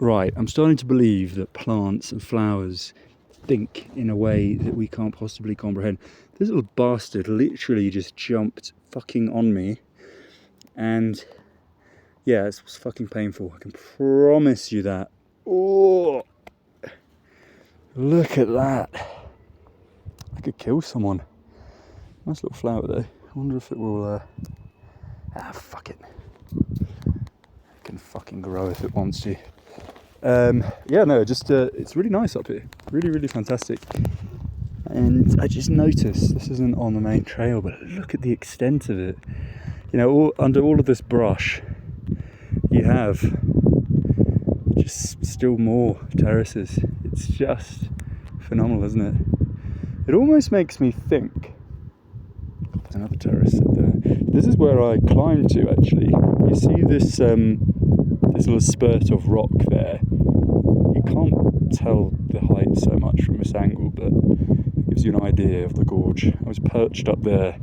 Right, I'm starting to believe that plants and flowers think in a way that we can't possibly comprehend. This little bastard literally just jumped fucking on me, and yeah, it was fucking painful. I can promise you that. Oh, look at that. I could kill someone. Nice little flower though. I wonder if it will, fuck it. It can fucking grow if it wants to. It's really nice up here. Really, really fantastic. And I just noticed, this isn't on the main trail, but look at the extent of it. You know, under all of this brush, you have just still more terraces. It's just phenomenal, isn't it? It almost makes me think, there's another terrace up there. This is where I climbed to, actually. You see this little spurt of rock there. You can't tell the height so much from this angle, but it gives you an idea of the gorge. I was perched up there,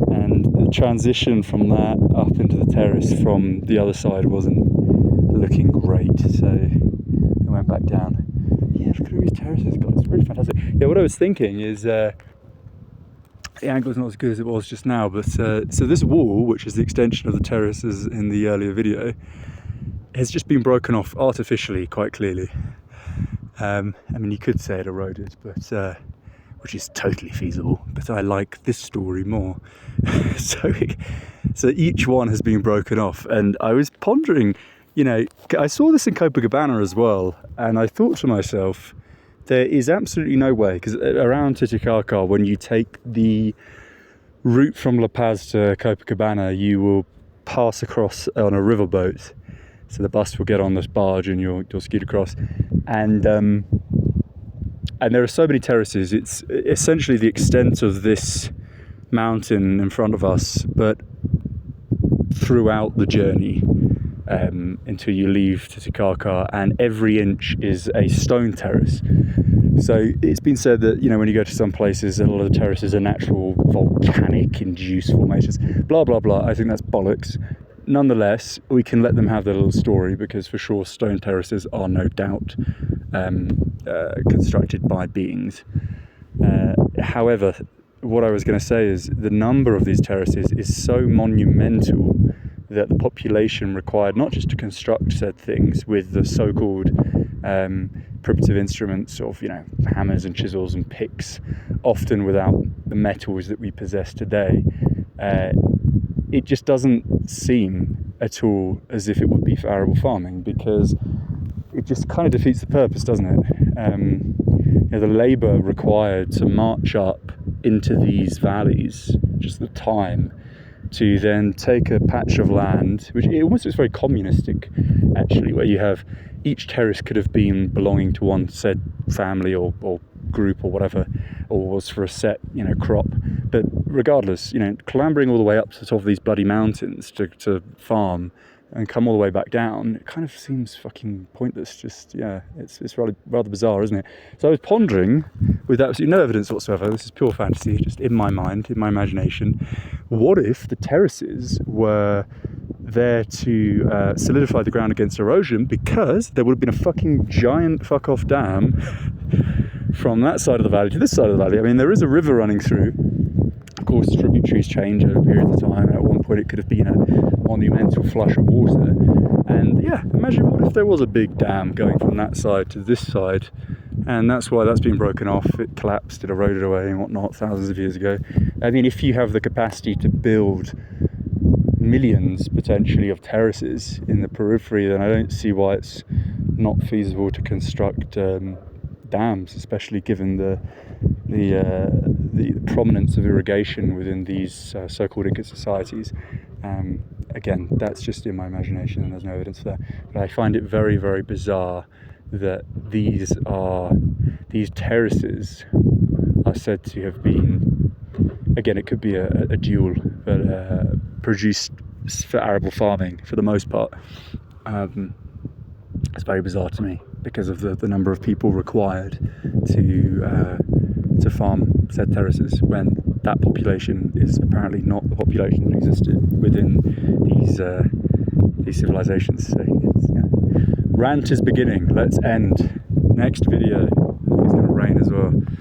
and the transition from that up into the terrace from the other side wasn't looking great, so I went back down. Yeah, look at all these terraces, guys. It's really fantastic. Yeah, what I was thinking is, the angle's not as good as it was just now, but so this wall, which is the extension of the terraces in the earlier video, has just been broken off artificially, quite clearly. I mean, you could say it eroded, but which is totally feasible. But I like this story more. so each one has been broken off, and I was pondering. You know, I saw this in Copacabana as well, and I thought to myself, there is absolutely no way, because around Titicaca, when you take the route from La Paz to Copacabana, you will pass across on a riverboat. So the bus will get on this barge and you'll scoot across. And there are so many terraces. It's essentially the extent of this mountain in front of us, but throughout the journey until you leave Titicaca, and every inch is a stone terrace. So it's been said that, you know, when you go to some places, a lot of the terraces are natural volcanic induced formations. Blah, blah, blah. I think that's bollocks. Nonetheless, we can let them have their little story, because for sure stone terraces are no doubt constructed by beings. However, what I was going to say is the number of these terraces is so monumental that the population required not just to construct said things with the so-called primitive instruments of, you know, hammers and chisels and picks, often without the metals that we possess today, it just doesn't seem at all as if it would be for arable farming, because it just kind of defeats the purpose, doesn't it? You know, the labour required to march up into these valleys, just the time to then take a patch of land, which it almost looks very communistic, actually, where you have each terrace could have been belonging to one said family or group or whatever, or was for a set, you know, crop. But regardless, you know, clambering all the way up to the top of these bloody mountains to farm and come all the way back down, it kind of seems fucking pointless. Just, yeah, it's rather bizarre, isn't it? So I was pondering, with absolutely no evidence whatsoever, this is pure fantasy, just in my mind, in my imagination, what if the terraces were there to solidify the ground against erosion, because there would have been a fucking giant fuck-off dam from that side of the valley to this side of the valley. I mean, there is a river running through. Of course, tributaries change over periods of time. At one point, it could have been a monumental flush of water. And yeah, imagine what if there was a big dam going from that side to this side, and that's why that's been broken off. It collapsed, it eroded away and whatnot thousands of years ago. I mean, if you have the capacity to build millions, potentially, of terraces in the periphery, then I don't see why it's not feasible to construct dams, especially given the prominence of irrigation within these so-called Inca societies. Again, that's just in my imagination, and there's no evidence for that. But I find it very, very bizarre that these terraces are said to have been, again, it could be a dual, but produced for arable farming for the most part. It's very bizarre to me because of the number of people required to farm said terraces, when that population is apparently not the population that existed within these civilizations. So Rant is beginning. Let's end. Next video. It's going to rain as well.